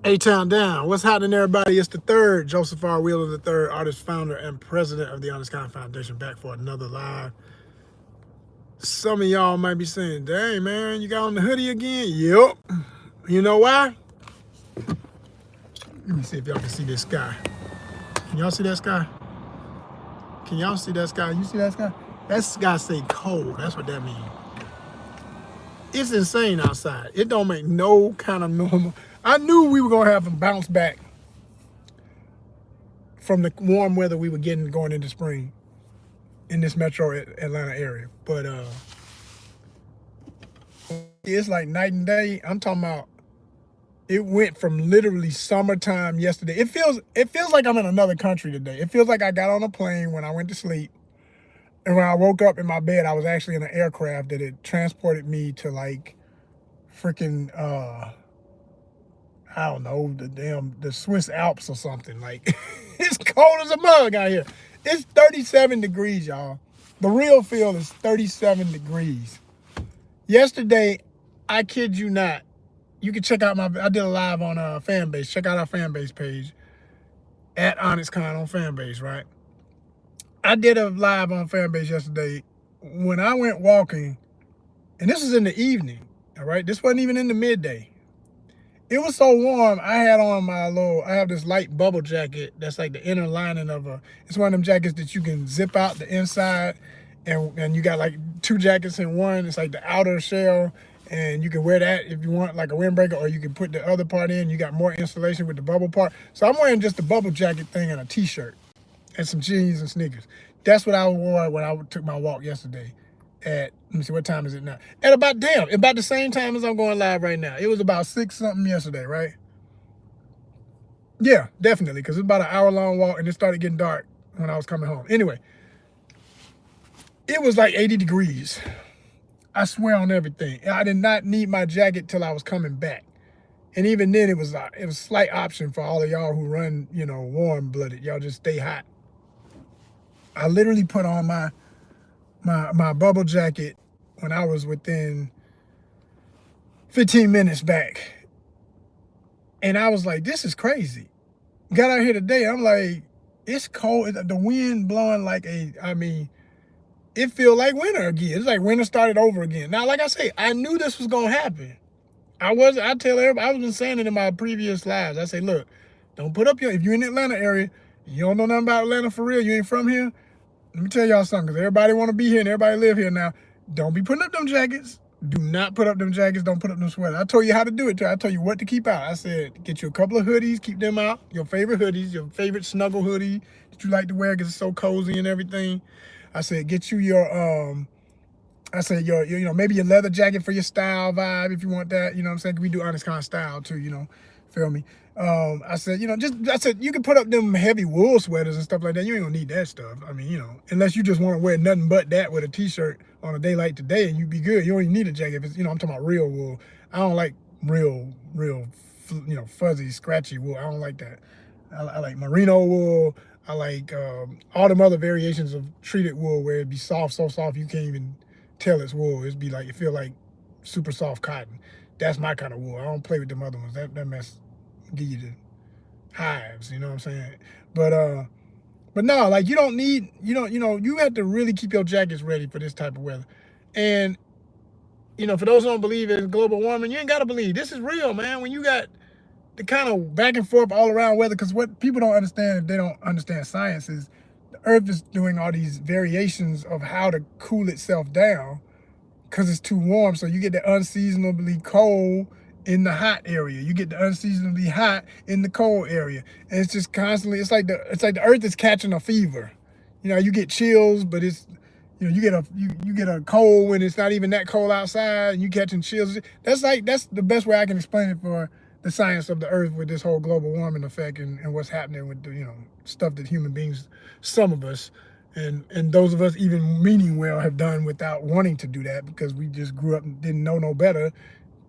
A-Town Down. What's happening, everybody? It's the third, Joseph R. Wheeler the third, artist, founder, and president of the ONYXCON Foundation, back for another live. Some of y'all might be saying, dang, man, you got on the hoodie again? Yep. You know why? Let me see if y'all can see this sky. Can y'all see that sky? Can y'all see that sky? You see that sky? That sky say cold. That's what that means. It's insane outside. It don't make no kind of normal. I knew we were going to have a bounce back from the warm weather we were getting going into spring in this metro Atlanta area. But it's like night and day. I'm talking about it went from literally summertime yesterday. It feels like I'm in another country today. It feels like I got on a plane when I went to sleep. And when I woke up in my bed, I was actually in an aircraft that had transported me to like freaking I don't know, the Swiss Alps or something. Like it's cold as a mug out here. It's 37 degrees, y'all. The real feel is 37 degrees. Yesterday, I kid you not, you can check out I did a live on Fanbase. Check out our Fanbase page at ONYXCON on Fanbase, right? I did a live on Fanbase yesterday. When I went walking, and this was in the evening, all right? This wasn't even in the midday. It was so warm, I had on I have this light bubble jacket that's like the inner lining of it's one of them jackets that you can zip out the inside, and you got like two jackets in one. It's like the outer shell, and you can wear that if you want like a windbreaker, or you can put the other part in. You got more insulation with the bubble part. So I'm wearing just the bubble jacket thing and a t-shirt and some jeans and sneakers. That's what I wore when I took my walk yesterday at, let me see, what time is it now? At about the same time as I'm going live right now. It was about 6 something yesterday, right? Yeah, definitely, because it was about an hour-long walk, and it started getting dark when I was coming home. Anyway, it was like 80 degrees. I swear on everything. I did not need my jacket till I was coming back. And even then, it was a slight option for all of y'all who run, warm-blooded. Y'all just stay hot. I literally put on my bubble jacket when I was within 15 minutes back. And I was like, this is crazy. Got out here today, I'm like, it's cold. The wind blowing like it feel like winter again. It's like winter started over again. Now, like I say, I knew this was going to happen. I tell everybody, I was been saying it in my previous lives. I say, look, don't put up if you're in the Atlanta area, you don't know nothing about Atlanta for real, you ain't from here, let me tell y'all something, because everybody want to be here and everybody live here now. Don't be putting up them jackets. Do not put up them jackets. Don't put up them sweaters. I told you how to do it, too. I told you what to keep out. I said, get you a couple of hoodies, keep them out, your favorite hoodies, your favorite snuggle hoodie that you like to wear because it's so cozy and everything. I said, get you your, maybe your leather jacket for your style vibe if you want that. You know what I'm saying? We do ONYXCON style, too, feel me? I said, you can put up them heavy wool sweaters and stuff like that. You ain't gonna need that stuff. I mean, unless you just want to wear nothing but that with a t-shirt on a day like today and you be good. You don't even need a jacket. If it's, I'm talking about real wool. I don't like real, fuzzy, scratchy wool. I don't like that. I like merino wool. I like all them other variations of treated wool where it'd be soft, so soft you can't even tell it's wool. It'd be like, it feel like super soft cotton. That's my kind of wool. I don't play with them other ones. That mess give you the hives, you know what I'm saying? But no, like you don't need, you have to really keep your jackets ready for this type of weather. And, for those who don't believe in global warming, you ain't got to believe. This is real, man. When you got the kind of back and forth all around weather, because what people don't understand, if they don't understand science, is the earth is doing all these variations of how to cool itself down because it's too warm. So you get the unseasonably cold in the hot area. You get the unseasonably hot in the cold area. And it's just constantly, it's like the earth is catching a fever. You get chills, but it's, you get a cold when it's not even that cold outside and you catching chills. That's the best way I can explain it for the science of the earth with this whole global warming effect and what's happening with the, stuff that human beings, some of us, and those of us even meaning well have done without wanting to do that because we just grew up and didn't know no better,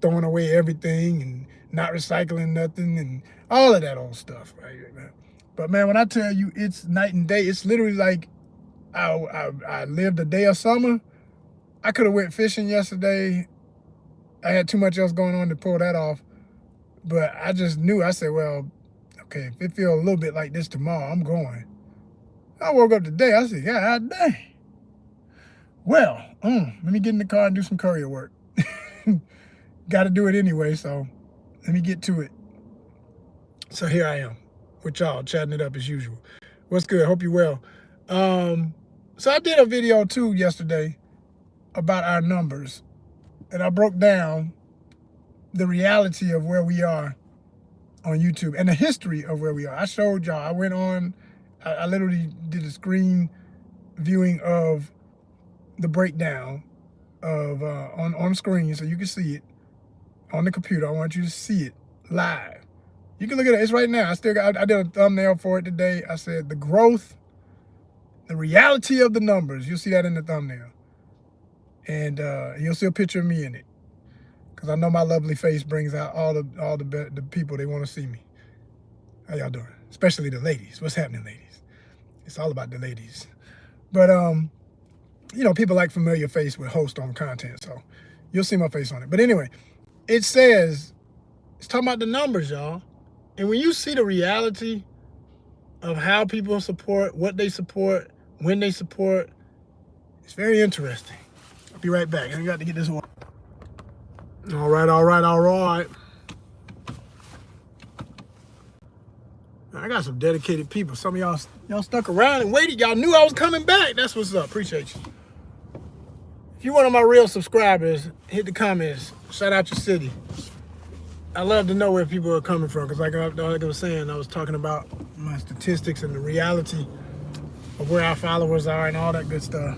throwing away everything and not recycling nothing and all of that old stuff, right? But man, when I tell you it's night and day, it's literally like I lived a day of summer. I could have went fishing yesterday. I had too much else going on to pull that off. But I just knew, I said, well, okay, if it feels a little bit like this tomorrow, I'm going. I woke up today, I said, God dang. Well, let me get in the car and do some courier work. Got to do it anyway, so let me get to it. So here I am with y'all, chatting it up as usual. What's good? Hope you well. So I did a video too yesterday about our numbers, and I broke down the reality of where we are on YouTube and the history of where we are. I showed y'all, I went on, I literally did a screen viewing of the breakdown of on screen so you can see it on the computer. I want you to see it live. You can look at it, it's right now. I did a thumbnail for it today. I said the growth, the reality of the numbers. You'll see that in the thumbnail. And you'll see a picture of me in it. Because I know my lovely face brings out all the people they want to see me. How y'all doing? Especially the ladies. What's happening, ladies? It's all about the ladies. But you know, people like familiar face with host on content, so you'll see my face on it. But anyway, it says, it's talking about the numbers, y'all. And when you see the reality of how people support, what they support, when they support, it's very interesting. I'll be right back. I got to get this one. All right. I got some dedicated people. Some of y'all stuck around and waited. Y'all knew I was coming back. That's what's up. Appreciate you. If you're one of my real subscribers, hit the comments. Shout out your city. I love to know where people are coming from, because like I was saying, I was talking about my statistics and the reality of where our followers are and all that good stuff.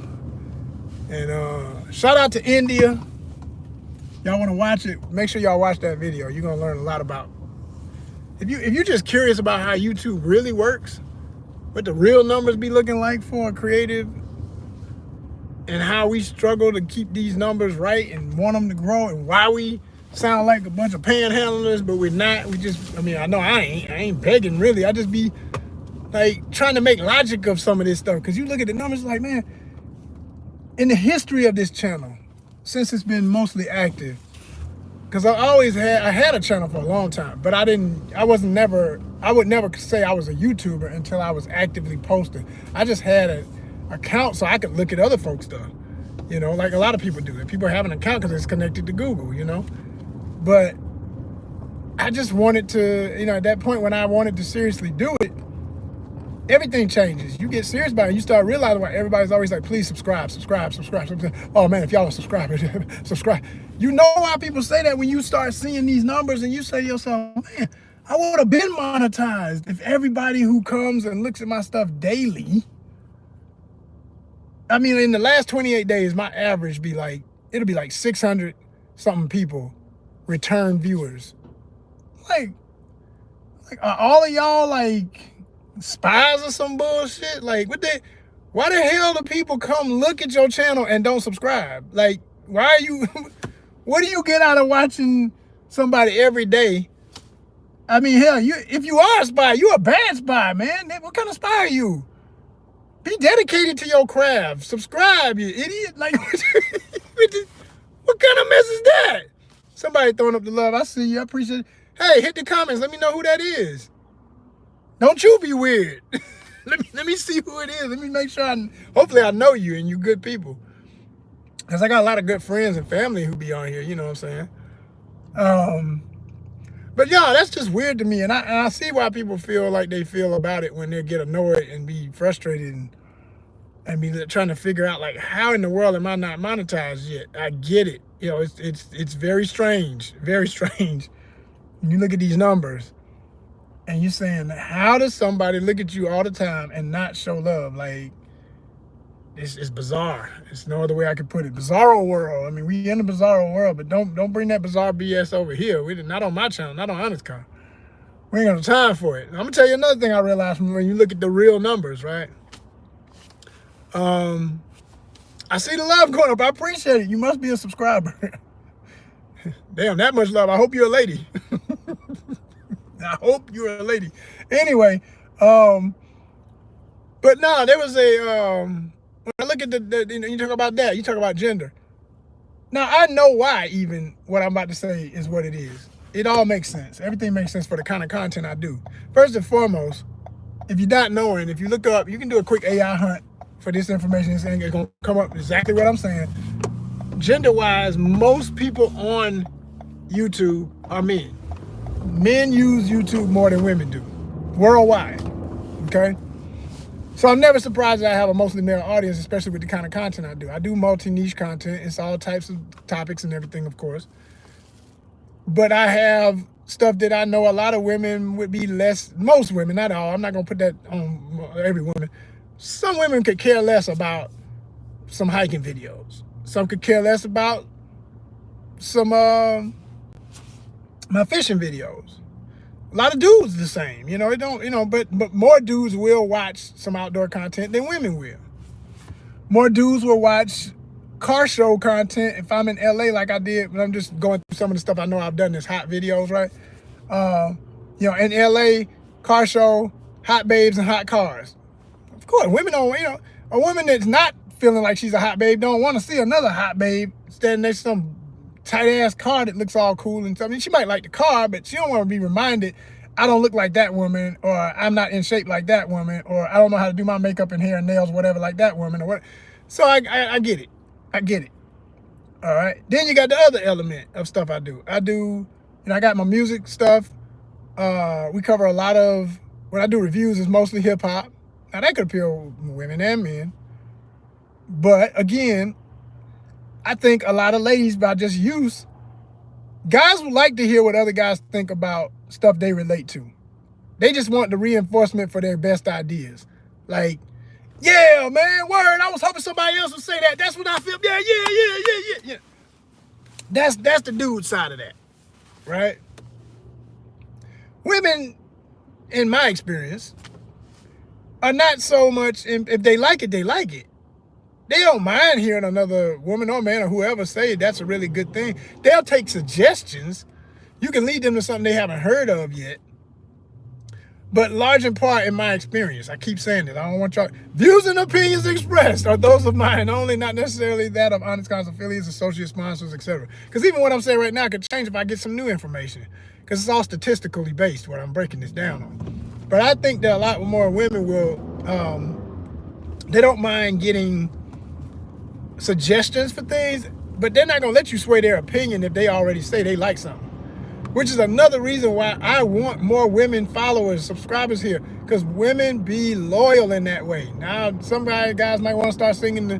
And shout out to India. Y'all want to watch it? Make sure y'all watch that video. You're gonna learn a lot about. If you're just curious about how YouTube really works, what the real numbers be looking like for a creative, and how we struggle to keep these numbers right and want them to grow, and why we sound like a bunch of panhandlers, but we're not. We just, I mean, I know I ain't begging really. I just be like trying to make logic of some of this stuff, because you look at the numbers like, man, in the history of this channel, since it's been mostly active, because I had a channel for a long time, but I would never say I was a YouTuber until I was actively posting. I just had an account so I could look at other folks' stuff, you know, like a lot of people do. And people have an account because it's connected to Google, you know. But I just wanted to, you know, at that point when I wanted to seriously do it, everything changes. You get serious about it. You start realizing why everybody's always like, please subscribe. Oh man, if y'all are subscribers, subscribe. You know why people say that when you start seeing these numbers and you say to yourself, man, I would have been monetized if everybody who comes and looks at my stuff daily. I mean, in the last 28 days, my average it'll be like 600 something people, return viewers. Like are all of y'all like spies or some bullshit? Like, why the hell do people come look at your channel and don't subscribe? Like, why are you, what do you get out of watching somebody every day? I mean, hell, if you are a spy, you're a bad spy, man. What kind of spy are you? Be dedicated to your craft. Subscribe, you idiot. Like, what kind of mess is that? Somebody throwing up the love. I see you. I appreciate it. Hey, hit the comments. Let me know who that is. Don't you be weird. let me see who it is. Let me make sure hopefully I know you and you good people. Because I got a lot of good friends and family who be on here, you know what I'm saying? But yeah, that's just weird to me. And I see why people feel like they feel about it when they get annoyed and be frustrated and be trying to figure out, like, how in the world am I not monetized yet? I get it. You know, it's very strange, very strange. When you look at these numbers and you're saying, how does somebody look at you all the time and not show love? Like, it's bizarre. It's no other way I could put it. Bizarro world. I mean, we in the bizarro world, but don't bring that bizarre BS over here. Not on my channel, not on ONYXCON. We ain't got no time for it. I'm gonna tell you another thing I realized from when you look at the real numbers, right? I see the love going up. I appreciate it. You must be a subscriber. Damn, that much love. I hope you're a lady. I hope you're a lady. Anyway, but no, there was when I look at you talk about that, you talk about gender. Now, I know why even what I'm about to say is what it is. It all makes sense. Everything makes sense for the kind of content I do. First and foremost, if you're not knowing, if you look up, you can do a quick AI hunt for this information. It's going to come up exactly what I'm saying. Gender-wise, most people on YouTube are men. Men use YouTube more than women do, worldwide, okay? So I'm never surprised that I have a mostly male audience, especially with the kind of content I do. I do multi-niche content. It's all types of topics and everything, of course. But I have stuff that I know a lot of women would be less, most women, not all. I'm not going to put that on every woman. Some women could care less about some hiking videos. Some could care less about some my fishing videos. A lot of dudes the same, you know, it don't, you know, but more dudes will watch some outdoor content than women will. More dudes will watch car show content if I'm in LA like I did when I'm just going through some of the stuff I know I've done as hot videos, right? You know, in LA, car show, hot babes and hot cars. Of course, women don't, you know, a woman that's not feeling like she's a hot babe don't want to see another hot babe standing next to some tight ass car that looks all cool and stuff. I mean, she might like the car, but she don't want to be reminded, I don't look like that woman, or I'm not in shape like that woman, or I don't know how to do my makeup and hair and nails, whatever, like that woman, or what. So I get it. I get it. All right. Then you got the other element of stuff I do. You know, I got my music stuff. We cover a lot of, when I do reviews, it's mostly hip hop. Now that could appeal to women and men. But again, I think a lot of ladies, by just use, guys would like to hear what other guys think about stuff they relate to. They just want the reinforcement for their best ideas. Like, yeah, man, word, I was hoping somebody else would say that. That's what I feel. Yeah. That's the dude side of that, right? Women, in my experience, are not so much, if they like it, they like it. They don't mind hearing another woman or man or whoever say that's a really good thing. They'll take suggestions. You can lead them to something they haven't heard of yet. But large in part, in my experience, I keep saying it, I don't want y'all, views and opinions expressed are those of mine only, not necessarily that of ONYXCON's affiliates, associate sponsors, etc. Because even what I'm saying right now could change if I get some new information. Because it's all statistically based, what I'm breaking this down on. But I think that a lot more women will, they don't mind getting suggestions for things, but they're not going to let you sway their opinion if they already say they like something. Which is another reason why I want more women followers, subscribers here, because women be loyal in that way. Now, some guys might want to start singing the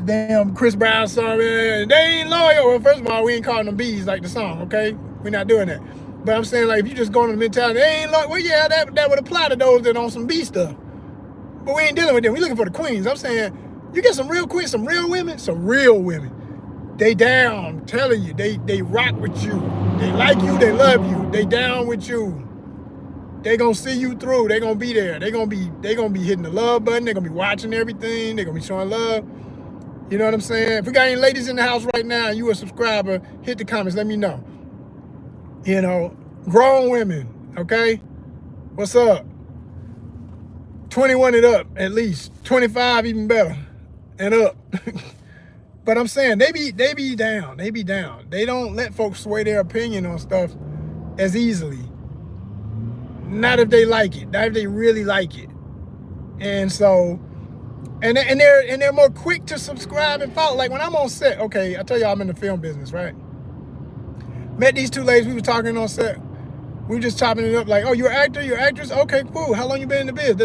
damn Chris Brown song, they ain't loyal. Well, first of all, we ain't calling them bees like the song, okay? We're not doing that. But I'm saying, like, if you just go on the mentality, they ain't loyal, well, yeah, that would apply to those that on some bee stuff. But we ain't dealing with them. We looking for the queens. I'm saying, you get some real queens, some real women. They down, I'm telling you, they rock with you. They like you, they love you, they down with you. They gonna see you through, they gonna be there. They gonna be hitting the love button, they gonna be watching everything, they gonna be showing love. You know what I'm saying? If we got any ladies in the house right now and you a subscriber, hit the comments, let me know. You know, grown women, okay? What's up? 21 and up, at least. 25 even better, and up. But I'm saying, they be down. They don't let folks sway their opinion on stuff as easily. Not if they like it, not if they really like it. And so, and they're more quick to subscribe and follow. Like when I'm on set, okay, I tell you I'm in the film business, right? Met these two ladies, we were talking on set. We were just chopping it up like, oh, you're an actor, you're an actress? Okay, cool. How long you been in the biz?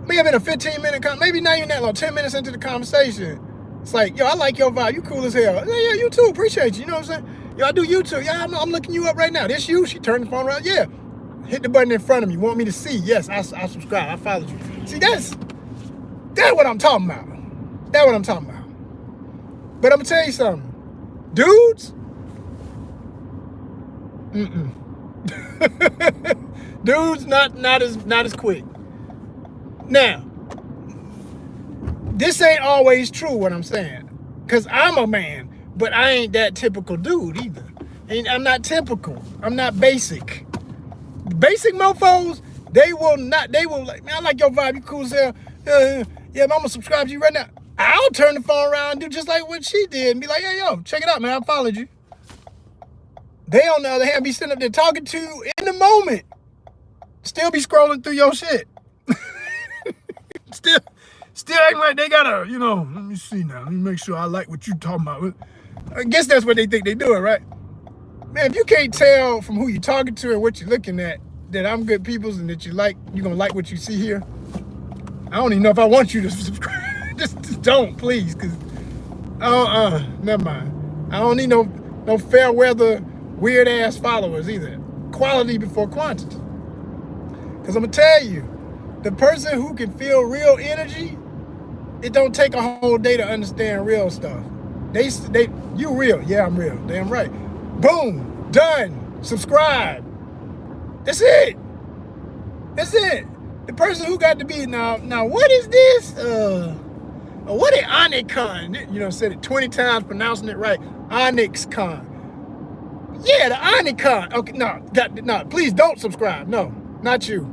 May have been a 15-minute, maybe not even that long, 10 minutes into the conversation. It's like, yo, I like your vibe. You cool as hell. Yeah, you too. Appreciate you. You know what I'm saying? Yo, I do YouTube. Yeah, I'm looking you up right now. This you? She turned the phone around. Yeah. Hit the button in front of me. Want me to see? Yes, I subscribe. I followed you. See, that's what I'm talking about. That's what I'm talking about. But I'm going to tell you something. Dudes? Dudes, not as quick. Now, this ain't always true what I'm saying, because I'm a man, but I ain't that typical dude either. I'm not typical. I'm not basic. Basic mofos, they will like, man, I like your vibe, you cool as hell. Yeah, man, I'm gonna subscribe to you right now. I'll turn the phone around and do just like what she did and be like, hey, yo, check it out, man, I followed you. They, on the other hand, be sitting up there talking to you in the moment. Still be scrolling through your shit. Still acting like they gotta, you know, let me see now. Let me make sure I like what you talking about. I guess that's what they think they doing, right? Man, if you can't tell from who you're talking to and what you're looking at that I'm good peoples and that you're gonna like what you see here, I don't even know if I want you to subscribe. just don't, please, because never mind. I don't need no fair weather weird ass followers either. Quality before quantity. Because I'm gonna tell you, the person who can feel real energy, it don't take a whole day to understand real stuff. You real, yeah, I'm real, damn right. Boom, done, subscribe. That's it. That's it. The person who got to be now what is this? What is ONYXCON? You know, said it 20 times, pronouncing it right. ONYXCON. Yeah, the ONYXCON. Okay, no, please don't subscribe. No, not you.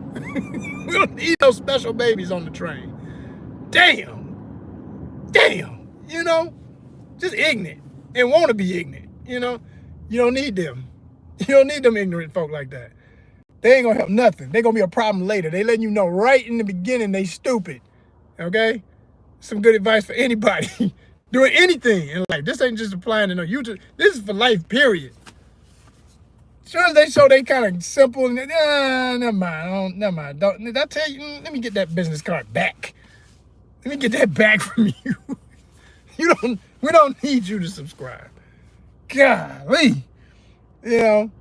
We don't need those special babies on the train. Damn. You know, just ignorant and want to be ignorant. You know, you don't need them. You don't need them ignorant folk like that. They ain't gonna help nothing. They gonna be a problem later. They letting you know right in the beginning they stupid. Okay? Some good advice for anybody doing anything in life. This ain't just applying to no YouTube. This is for life, period. Sure as they show they kind of simple and never mind. Never mind. Did I tell you? Let me get that business card back. Let me get that back from you. We don't need you to subscribe. Golly. You know.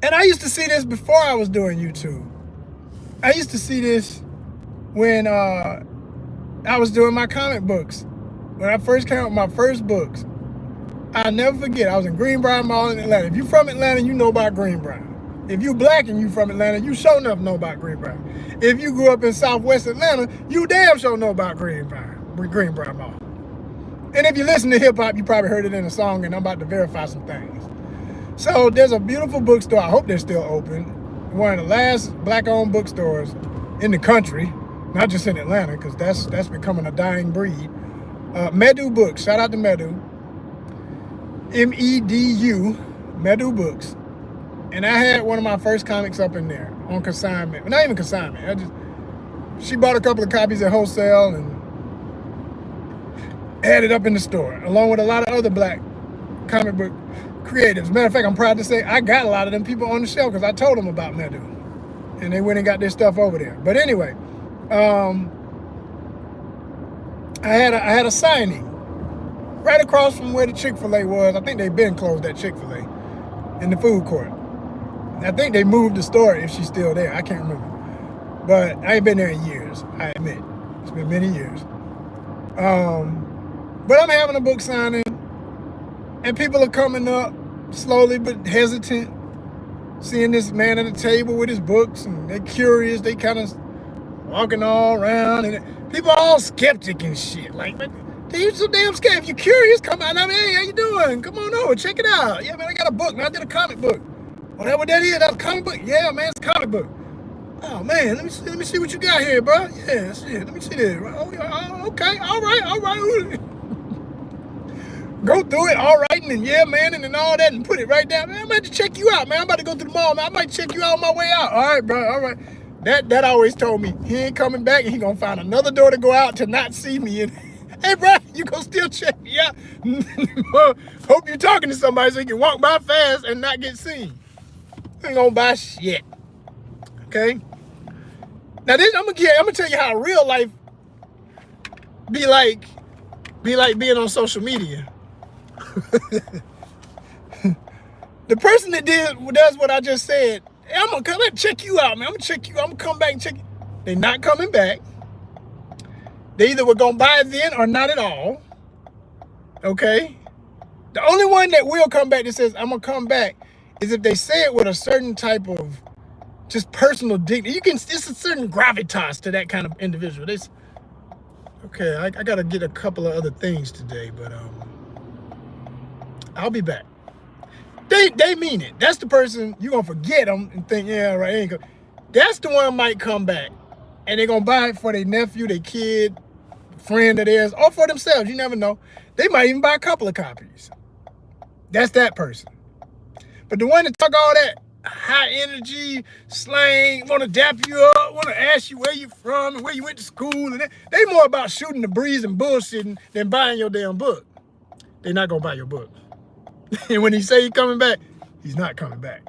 And I used to see this before I was doing YouTube. I used to see this when I was doing my comic books. When I first came out with my first books. I'll never forget, I was in Greenbrier Mall in Atlanta. If you from Atlanta, you know about Greenbrier. If you black and you from Atlanta, you sure enough know about Greenbrier. If you grew up in Southwest Atlanta, you damn sure know about Greenbrier Mall. And if you listen to hip hop, you probably heard it in a song, and I'm about to verify some things. So there's a beautiful bookstore. I hope they're still open. One of the last black-owned bookstores in the country, not just in Atlanta, because that's becoming a dying breed. Medu Books. Shout out to Medu. MEDU, Medu Books. And I had one of my first comics up in there on consignment. Well, not even consignment. She bought a couple of copies at wholesale and had it up in the store, along with a lot of other black comic book creatives. Matter of fact, I'm proud to say I got a lot of them people on the shelf because I told them about Medu. And they went and got their stuff over there. But anyway, I had a signing right across from where the Chick-fil-A was. I think they've been closed, that Chick-fil-A, in the food court. I think they moved the store if she's still there. I can't remember. But I ain't been there in years, I admit. It's been many years. But I'm having a book signing, and people are coming up slowly but hesitant, seeing this man at the table with his books, and they're curious. They kind of walking all around, and people are all skeptic and shit. Like, you're so damn scared. If you're curious, come out. I mean, hey, how you doing? Come on over, check it out. Yeah, man, I got a book. Man, I did a comic book. Oh, that what that is? That's a comic book? Yeah, man, it's a comic book. Oh man, let me see what you got here, bro. Yeah, shit. Let me see this. Oh, okay, all right. Go through it, all right, and then yeah, man, and then all that, and put it right down. Man, I'm about to check you out, man. I'm about to go to the mall, man. I might check you out on my way out. All right, bro. All right. That always told me he ain't coming back, and he gonna find another door to go out to not see me. And hey, bro, you gonna still check me out? Hope you're talking to somebody so you can walk by fast and not get seen. You ain't gonna buy shit. Okay. Now this, I'm gonna tell you how real life be like being on social media. The person that does what I just said, hey, I'm gonna come and check you out, man. I'm gonna check you. I'm gonna come back and check you. They're not coming back. They either were gonna buy it then or not at all. Okay. The only one that will come back that says I'm gonna come back is if they say it with a certain type of just personal dignity. It's a certain gravitas to that kind of individual. Okay, I gotta get a couple of other things today, but I'll be back. They mean it. That's the person you're gonna forget them and think, yeah, right. Ain't gonna. That's the one might come back, and they're gonna buy it for their nephew, their kid, friend of theirs, or for themselves. You never know. They might even buy a couple of copies. That's that person. But the one that talk all that high energy slang, want to dap you up, want to ask you where you from and where you went to school, and they more about shooting the breeze and bullshitting than buying your damn book. They're not gonna buy your book. And when he say he's coming back, he's not coming back.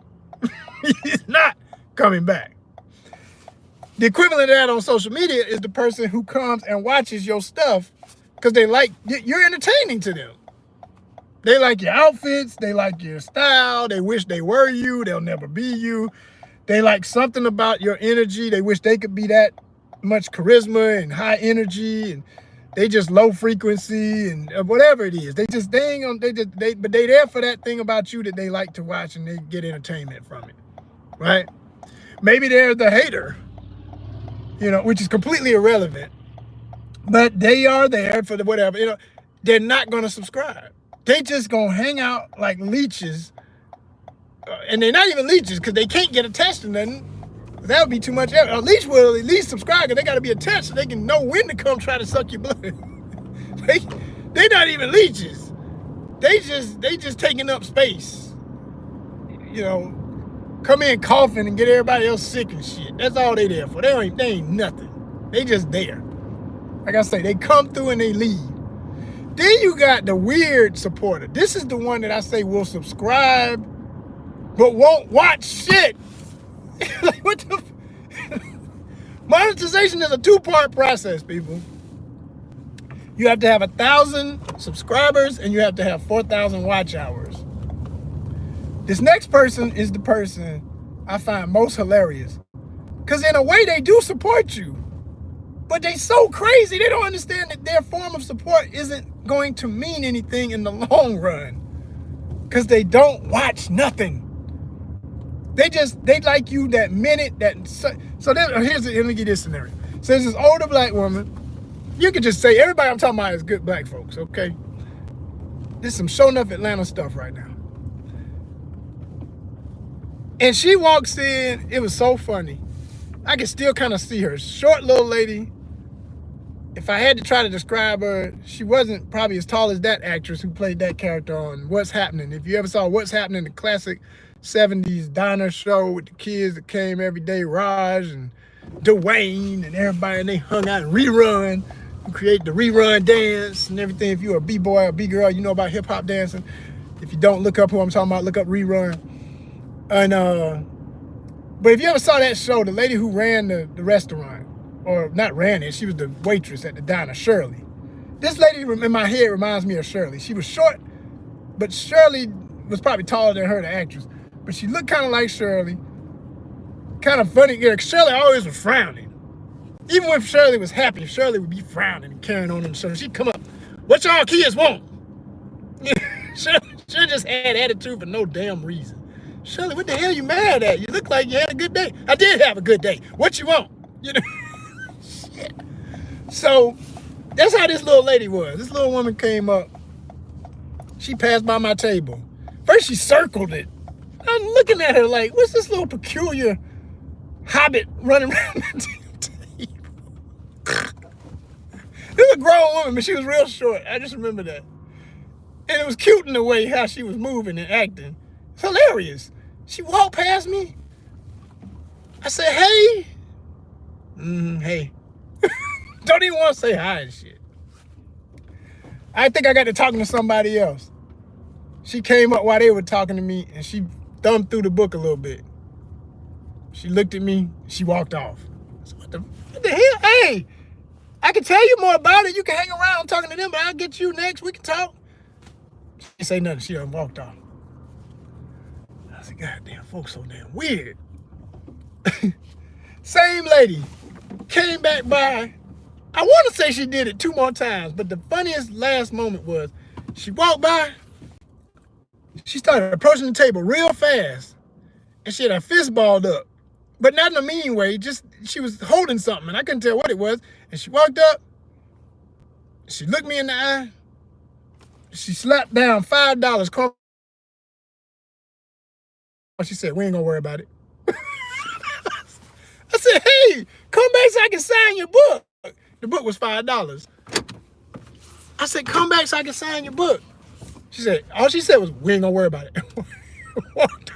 He's not coming back. The equivalent of that on social media is the person who comes and watches your stuff because they like, you're entertaining to them. They like your outfits, they like your style, they wish they were you, they'll never be you. They like something about your energy, they wish they could be that much charisma and high energy, and they just low frequency and whatever it is. But they there for that thing about you that they like to watch and they get entertainment from it, right? Maybe they're the hater, you know, which is completely irrelevant, but they are there for the whatever, you know. They're not going to subscribe. They just going to hang out like leeches, and they're not even leeches because they can't get attached to nothing. That would be too much. A leech will at least subscribe because they got to be attached so they can know when to come try to suck your blood. They're not even leeches. They just taking up space. You know, come in coughing and get everybody else sick and shit. That's all they there for. They ain't nothing. They just there. Like I say, they come through and they leave. Then you got the weird supporter. This is the one that I say will subscribe, but won't watch shit. Like, what the monetization is a two-part process, people. You have to have 1,000 subscribers and you have to have 4,000 watch hours. This next person is the person I find most hilarious, because in a way they do support you, but they so crazy they don't understand that their form of support isn't going to mean anything in the long run, because they don't watch nothing. They like you that minute that. So let me give this scenario. So there's this older black woman. You could just say everybody I'm talking about is good black folks, okay? This is some show enough Atlanta stuff right now. And she walks in. It was so funny. I can still kind of see her. Short little lady. If I had to try to describe her, she wasn't probably as tall as that actress who played that character on What's Happening. If you ever saw What's Happening, the classic 70s diner show with the kids that came every day, Raj and Dwayne and everybody, and they hung out and rerun and create the rerun dance and everything. If you're a B-boy or B-girl, you know about hip-hop dancing. If you don't, look up who I'm talking about, look up rerun. And but if you ever saw that show, the lady who ran the restaurant, or not ran it, she was the waitress at the diner, Shirley. This lady in my head reminds me of Shirley. She was short, but Shirley was probably taller than her, the actress. But she looked kind of like Shirley. Kind of funny. Yeah, Shirley always was frowning. Even when Shirley was happy, Shirley would be frowning and carrying on in the show. She'd come up, what y'all kids want? Shirley just had attitude for no damn reason. Shirley, what the hell you mad at? You look like you had a good day. I did have a good day. What you want? You know? Shit. So that's how this little lady was. This little woman came up. She passed by my table. First she circled it. I'm looking at her like, what's this little peculiar hobbit running around my table? This was a grown woman, but she was real short. I just remember that. And it was cute in the way how she was moving and acting. It's hilarious. She walked past me. I said, hey. Hey. Don't even want to say hi and shit. I think I got to talking to somebody else. She came up while they were talking to me and she thumbed through the book a little bit. She looked at me, she walked off. I said, what the hell? Hey, I can tell you more about it. You can hang around talking to them, but I'll get you next. We can talk. She didn't say nothing. She done walked off. I said, God damn, folks so damn weird. Same lady came back by. I want to say she did it 2 more times, but the funniest last moment was she walked by. She started approaching the table real fast, and she had her fist balled up, but not in a mean way. Just she was holding something, and I couldn't tell what it was. And she walked up. She looked me in the eye. She slapped down $5. She said, "We ain't gonna worry about it." I said, "Hey, come back so I can sign your book." The book was $5. I said, "Come back so I can sign your book." She said, all she said was, "We ain't gonna worry about it." Walked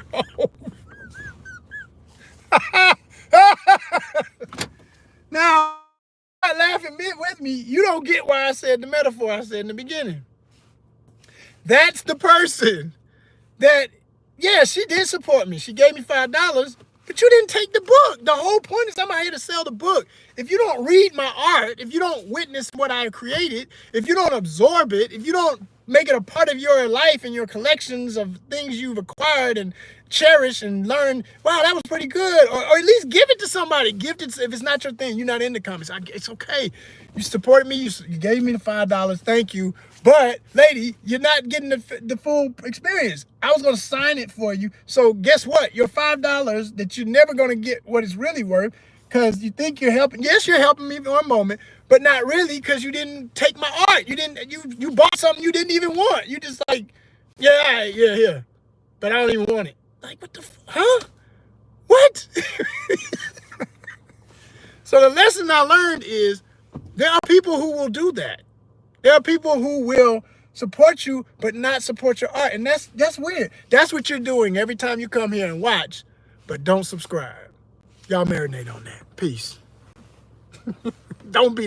me, you don't get why I said the metaphor I said in the beginning. That's the person that, yeah, she did support me. She gave me $5, but you didn't take the book. The whole point is I'm out here to sell the book. If you don't read my art, if you don't witness what I created, if you don't absorb it, if you don't make it a part of your life and your collections of things you've acquired and cherish and learn, wow, that was pretty good. Or at least give it to somebody. Gift it if it's not your thing. You're not into comics. It's okay. You supported me. You gave me the $5. Thank you. But, lady, you're not getting the full experience. I was going to sign it for you. So guess what? Your $5 that you're never going to get what it's really worth because you think you're helping. Yes, you're helping me for a moment, but not really because you didn't take my art. You bought something you didn't even want. You just like, yeah, all right, yeah. But I don't even want it. Like, what the, huh? What? So the lesson I learned is there are people who will do that. There are people who will support you, but not support your art. And that's weird. That's what you're doing every time you come here and watch, but don't subscribe. Y'all marinate on that. Peace. Don't be that.